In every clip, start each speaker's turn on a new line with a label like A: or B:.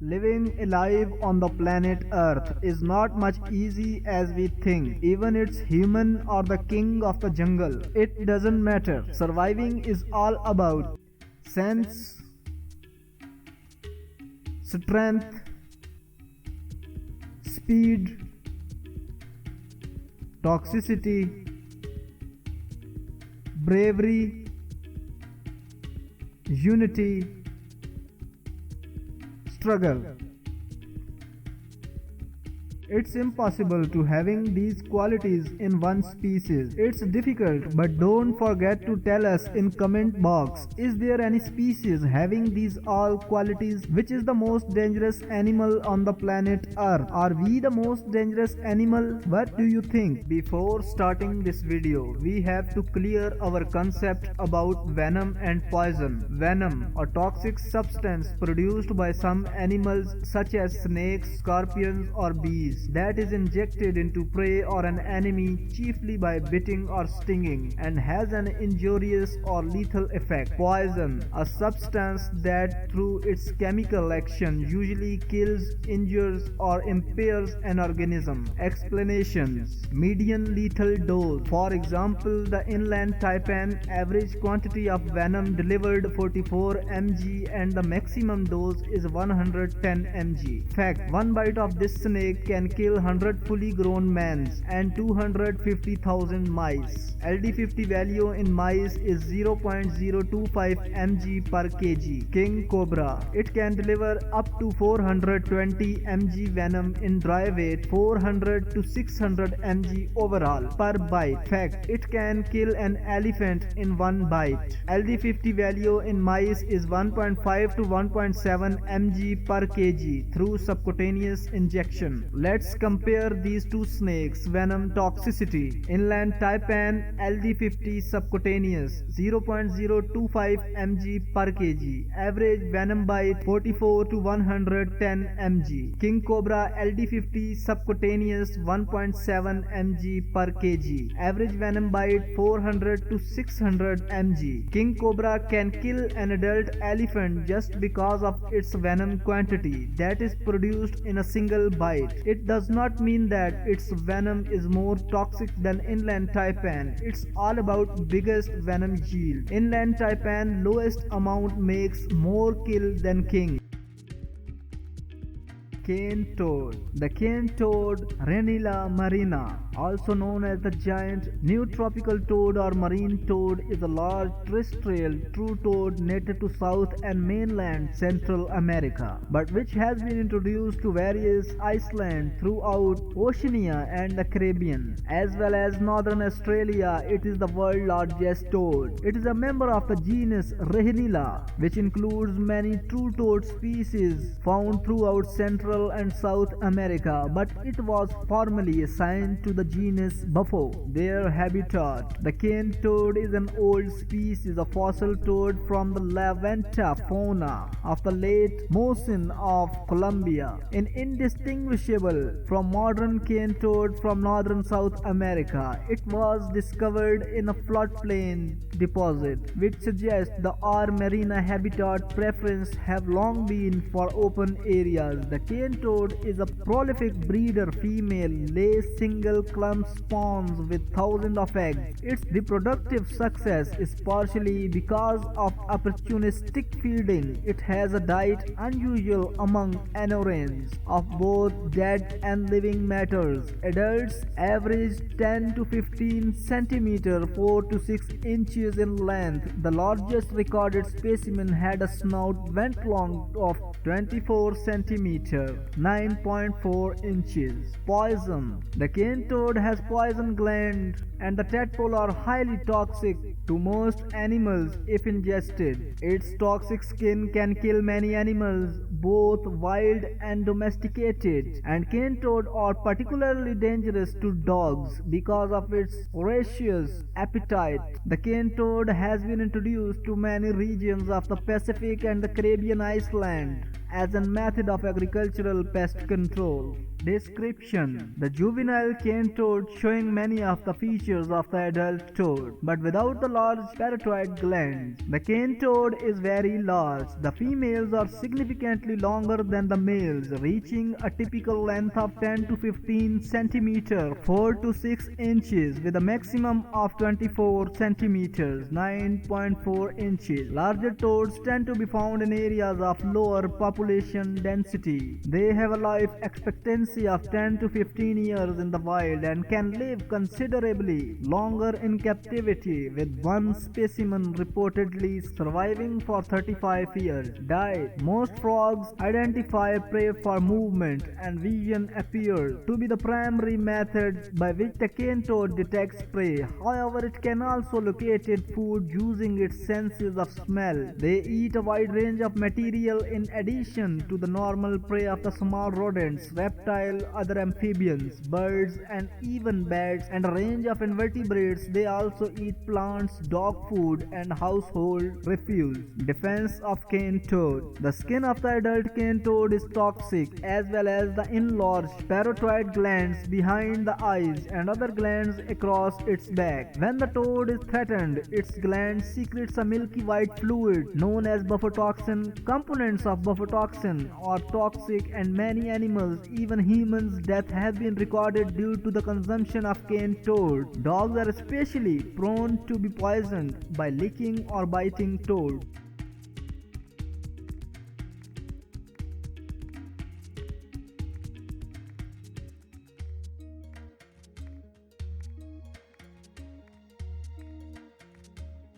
A: Living alive on the planet Earth is not much easy as we think. Even it's human or the king of the jungle. It doesn't matter. Surviving is all about sense, strength, speed, toxicity, bravery, unity, struggle. It's impossible to having these qualities in one species. It's difficult, but don't forget to tell us in comment box, is there any species having these all qualities? Which is the most dangerous animal on the planet Earth? Are we the most dangerous animal? What do you think? Before starting this video, we have to clear our concept about venom and poison. Venom, a toxic substance produced by some animals such as snakes, scorpions or bees that is injected into prey or an enemy chiefly by biting or stinging and has an injurious or lethal effect. Poison, a substance that through its chemical action usually kills, injures or impairs an organism. Explanations: median lethal dose. For example, the inland taipan average quantity of venom delivered 44 mg and the maximum dose is 110 mg. Fact: one bite of this snake can kill 100 fully grown mans and 250,000 mice. LD50 value in mice is 0.025 mg per kg. King cobra. It can deliver up to 420 mg venom in dry weight, 400 to 600 mg overall per bite. Fact: it can kill an elephant in one bite. LD50 value in mice is 1.5 to 1.7 mg per kg through subcutaneous injection. Let's compare these two snakes' venom toxicity. Inland taipan LD50 subcutaneous 0.025 mg per kg. Average venom bite 44 to 110 mg. King cobra LD50 subcutaneous 1.7 mg per kg. Average venom bite 400 to 600 mg. King cobra can kill an adult elephant just because of its venom quantity that is produced in a single bite. It does not mean that its venom is more toxic than inland taipan. It's all about biggest venom yield. Inland taipan lowest amount makes more kill than king. Cane toad. The cane toad, Rhenila marina, also known as the giant neotropical toad or marine toad, is a large terrestrial true toad native to South and mainland Central America, but which has been introduced to various islands throughout Oceania and the Caribbean, as well as northern Australia. It is the world's largest toad. It is a member of the genus Rhenila, which includes many true toad species found throughout Central and South America, but it was formerly assigned to the genus Buffo, their habitat. The cane toad is an old species of fossil toad from the La Venta fauna of the late Miocene of Colombia, indistinguishable from modern cane toad from northern South America. It was discovered in a floodplain deposit, which suggests the R. marina habitat preference have long been for open areas. The cane toad is a prolific breeder. Female lays single clump spawns with thousands of eggs. Its reproductive success is partially because of opportunistic feeding. It has a diet unusual among anorans of both dead and living matters. Adults average 10 to 15 centimeter, 4 to 6 inches in length. The largest recorded specimen had a snout vent long of 24 centimeter, 9.4 inches. Poison. The cane toad has poison gland and the tadpole are highly toxic to most animals if ingested. Its toxic skin can kill many animals, both wild and domesticated, and cane toad are particularly dangerous to dogs because of its voracious appetite. The cane toad has been introduced to many regions of the Pacific and the Caribbean island as a method of agricultural pest control. Description: the juvenile cane toad showing many of the features of the adult toad, but without the large parotoid glands. The cane toad is very large. The females are significantly longer than the males, reaching a typical length of 10 to 15 centimeters, 4 to 6 inches, with a maximum of 24 centimeters, 9.4 inches. Larger toads tend to be found in areas of lower population density. They have a life expectancy of 10 to 15 years in the wild and can live considerably longer in captivity, with one specimen reportedly surviving for 35 years. Diet: most frogs identify prey for movement, and vision appears to be the primary method by which the cane toad detects prey. However, it can also locate its food using its senses of smell. They eat a wide range of material in addition to the normal prey of the small rodents, reptiles, other amphibians, birds, and even bats, and a range of invertebrates. They also eat plants, dog food, and household refuse. Defense of cane toad: the skin of the adult cane toad is toxic, as well as the enlarged parotoid glands behind the eyes and other glands across its back. When the toad is threatened, its gland secretes a milky white fluid known as buffotoxin. Components of buffotoxin are toxic, and many animals, even humans, death has been recorded due to the consumption of cane toad. Dogs are especially prone to be poisoned by licking or biting toad.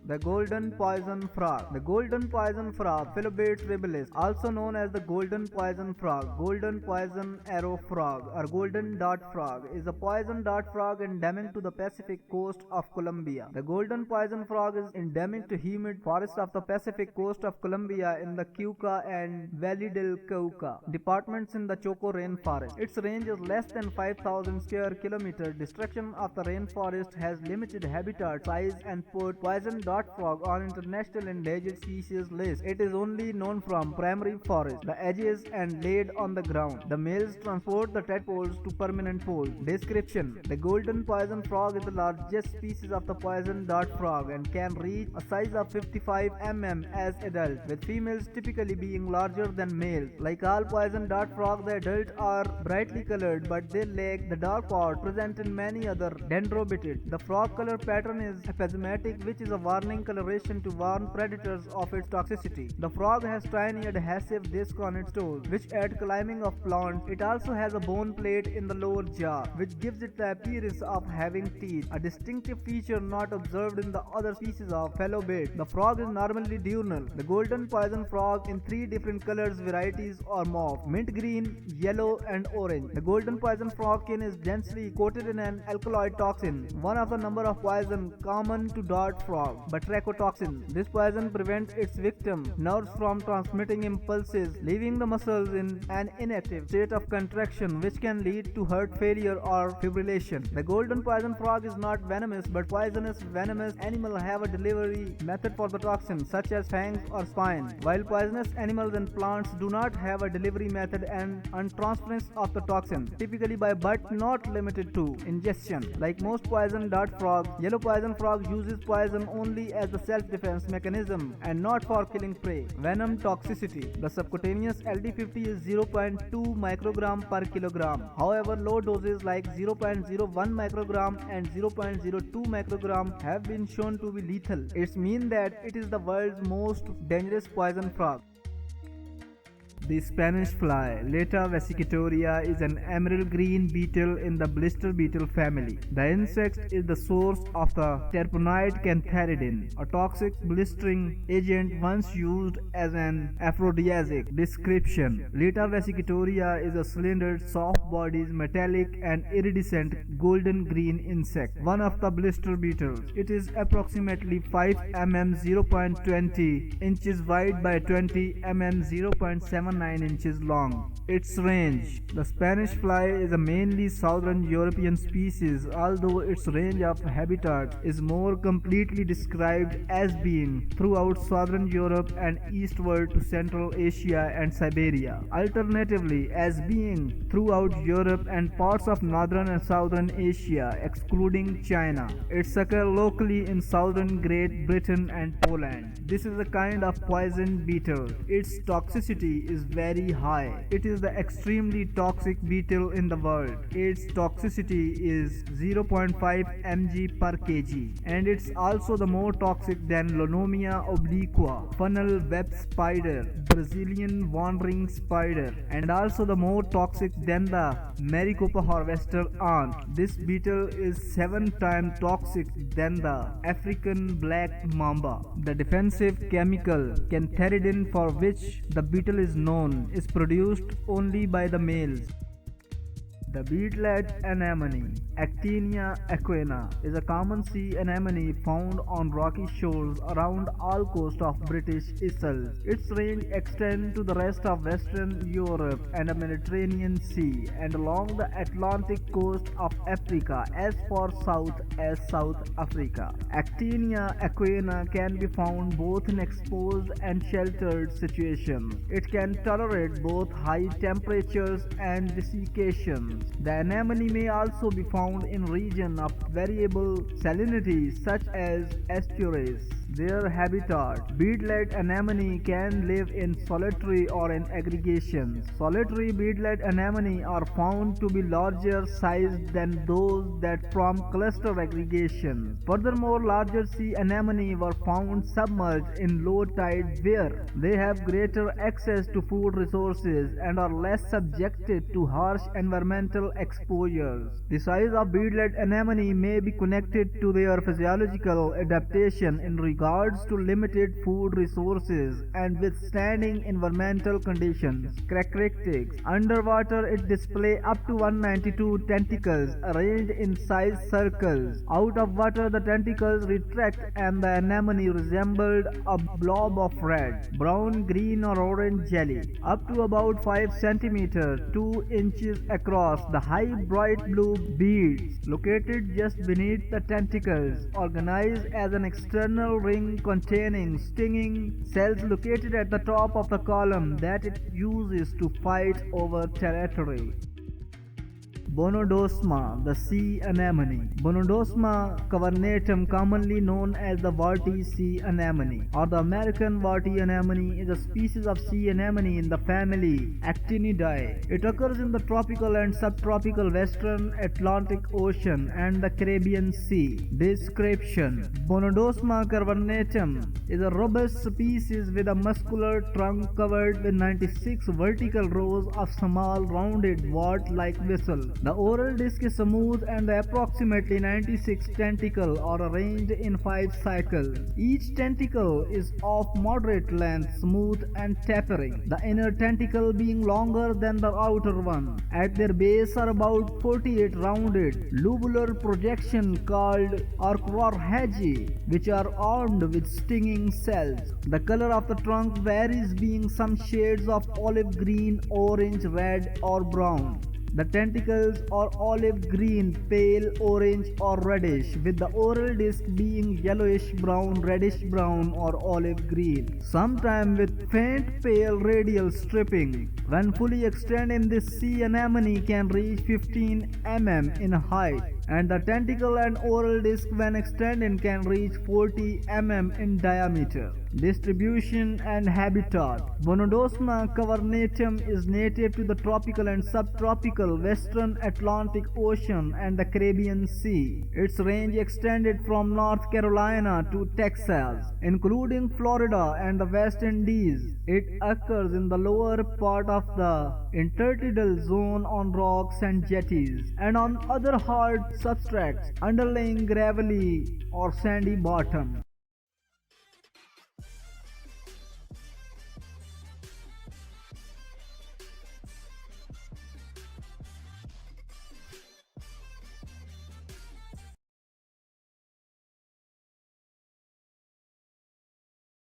A: The golden poison frog. The golden poison frog, Philobates rabilis, also known as the golden poison frog, golden poison arrow frog, or golden dart frog, is a poison dart frog endemic to the Pacific coast of Colombia. The golden poison frog is endemic to humid forests of the Pacific coast of Colombia in the Cauca and Valle del Cauca departments in the Choco rainforest. Its range is less than 5,000 square kilometers. Destruction of the rainforest has limited habitat size and put poison dart frog on international endangered species list. It is only known from primary forest, the edges, and laid on the ground. The males transport the tadpoles to permanent poles. Description: the golden poison frog is the largest species of the poison dart frog and can reach a size of 55 mm as adult, with females typically being larger than males. Like all poison dart frogs, the adults are brightly colored, but they lack the dark part present in many other dendrobatids. The frog color pattern is aphasimatic, which is a warning coloration to warn predators of its toxicity. The frog has tiny adhesive disc on its toes, which aid climbing of plants. It also has a bone plate in the lower jaw, which gives it the appearance of having teeth, a distinctive feature not observed in the other species of Philobate. The frog is normally diurnal. The golden poison frog in three different colors varieties are mauve, mint green, yellow, and orange. The golden poison frog skin is densely coated in an alkaloid toxin, one of the number of poison common to dart frog, batrachotoxin. This poison prevents its victim nerves from transmitting impulses, leaving the muscles in an inactive state of contraction, which can lead to heart failure or fibrillation. The golden poison frog is not venomous, but poisonous. Venomous animals have a delivery method for the toxin, such as fangs or spine, while poisonous animals and plants do not have a delivery method and transference of the toxin, typically by but not limited to ingestion. Like most poison dart frogs, yellow poison frog uses poison only as the self-defense mechanism and not for killing prey. Venom toxicity. The subcutaneous LD50 is 0.2 microgram per kilogram. However, low doses like 0.01 microgram and 0.02 microgram have been shown to be lethal. It means that it is the world's most dangerous poison frog. The Spanish fly, Leta vesicatoria, is an emerald green beetle in the blister beetle family. The insect is the source of the terpenoid cantharidin, a toxic blistering agent once used as an aphrodisiac. Description: Leta vesicatoria is a cylindered, soft-bodied, metallic, and iridescent golden green insect, one of the blister beetles. It is approximately 5 mm 0.20 inches wide by 20 mm 0.79 9 inches long. Its range. The Spanish fly is a mainly southern European species, although its range of habitat is more completely described as being throughout southern Europe and eastward to Central Asia and Siberia. Alternatively, as being throughout Europe and parts of northern and southern Asia, excluding China. It occurs locally in southern Great Britain and Poland. This is a kind of poison beetle. Its toxicity is very high. It is the extremely toxic beetle in the world. Its toxicity is 0.5 mg per kg, and it's also the more toxic than Lonomia obliqua, funnel web spider, Brazilian wandering spider, and also the more toxic than the Maricopa harvester ant. This beetle is 7 times toxic than the African black mamba. The defensive chemical cantharidin, for which the beetle is known, is produced only by the males. The beetlet anemone, Actinia equina, is a common sea anemone found on rocky shores around all coast of British Isles. Its range extends to the rest of Western Europe and the Mediterranean Sea, and along the Atlantic coast of Africa as far south as South Africa. Actinia equina can be found both in exposed and sheltered situations. It can tolerate both high temperatures and desiccation. The anemone may also be found in regions of variable salinity such as estuaries. Their habitat. Beetlet anemone can live in solitary or in aggregations. Solitary beetlet anemone are found to be larger sized than those that form cluster aggregations. Furthermore, larger sea anemone were found submerged in low tide where they have greater access to food resources and are less subjected to harsh environmental exposures. The size of beetlet anemone may be connected to their physiological adaptation in regards to limited food resources and withstanding environmental conditions. Characteristics. Underwater, it displays up to 192 tentacles arranged in sized circles. Out of water, the tentacles retract and the anemone resembled a blob of red, brown, green or orange jelly. Up to about 5 cm, 2 inches across, the high bright blue beads located just beneath the tentacles, organized as an external ring containing stinging cells located at the top of the column that it uses to fight over territory. Bonodosma, the sea anemone. Bonodosma cavernatum, commonly known as the warty sea anemone or the American warty anemone, is a species of sea anemone in the family Actinidae. It occurs in the tropical and subtropical western Atlantic Ocean and the Caribbean Sea. Description. Bonodosma cavernatum is a robust species with a muscular trunk covered with 96 vertical rows of small rounded wart-like whistles. The oral disc is smooth and the approximately 96 tentacles are arranged in 5 cycles. Each tentacle is of moderate length, smooth and tapering, the inner tentacle being longer than the outer one. At their base are about 48 rounded lobular projections called archrorhagi, which are armed with stinging cells. The color of the trunk varies, being some shades of olive green, orange, red or brown. The tentacles are olive green, pale orange or reddish, with the oral disc being yellowish brown, reddish brown or olive green, sometimes with faint pale radial stripping. When fully extended, this sea anemone can reach 15 mm in height, and the tentacle and oral disc when extended can reach 40 mm in diameter. Distribution and habitat. Bonodosma cavernatum is native to the tropical and subtropical western Atlantic Ocean and the Caribbean Sea. Its range extended from North Carolina to Texas, including Florida and the West Indies. It occurs in the lower part of the intertidal zone on rocks and jetties, and on other hard substrates underlying gravelly or sandy bottom.